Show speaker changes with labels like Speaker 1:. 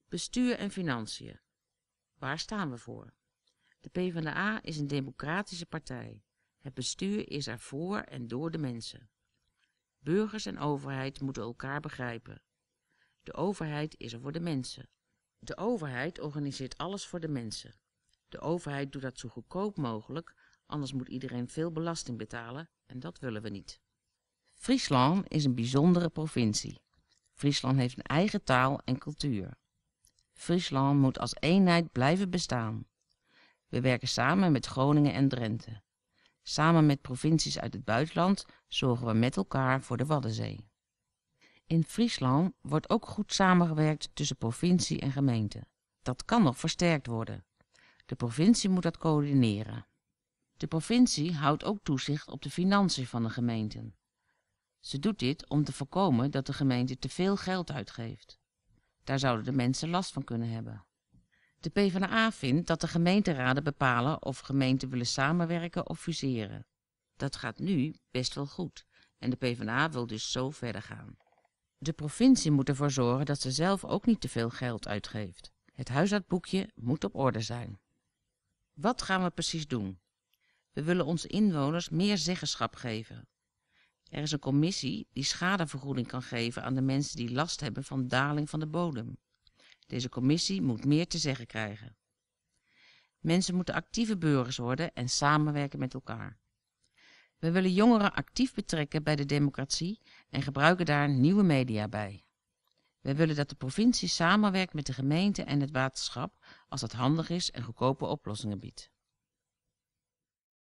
Speaker 1: Bestuur en financiën. Waar staan we voor? De PvdA is een democratische partij. Het bestuur is er voor en door de mensen. Burgers en overheid moeten elkaar begrijpen. De overheid is er voor de mensen. De overheid organiseert alles voor de mensen. De overheid doet dat zo goedkoop mogelijk, anders moet iedereen veel belasting betalen en dat willen we niet. Friesland is een bijzondere provincie. Friesland heeft een eigen taal en cultuur. Friesland moet als eenheid blijven bestaan. We werken samen met Groningen en Drenthe. Samen met provincies uit het buitenland zorgen we met elkaar voor de Waddenzee. In Friesland wordt ook goed samengewerkt tussen provincie en gemeente. Dat kan nog versterkt worden. De provincie moet dat coördineren. De provincie houdt ook toezicht op de financiën van de gemeenten. Ze doet dit om te voorkomen dat de gemeente te veel geld uitgeeft. Daar zouden de mensen last van kunnen hebben. De PvdA vindt dat de gemeenteraden bepalen of gemeenten willen samenwerken of fuseren. Dat gaat nu best wel goed en de PvdA wil dus zo verder gaan. De provincie moet ervoor zorgen dat ze zelf ook niet te veel geld uitgeeft. Het huishoudboekje moet op orde zijn. Wat gaan we precies doen? We willen onze inwoners meer zeggenschap geven. Er is een commissie die schadevergoeding kan geven aan de mensen die last hebben van daling van de bodem. Deze commissie moet meer te zeggen krijgen. Mensen moeten actieve burgers worden en samenwerken met elkaar. We willen jongeren actief betrekken bij de democratie en gebruiken daar nieuwe media bij. We willen dat de provincie samenwerkt met de gemeente en het waterschap als dat handig is en goedkope oplossingen biedt.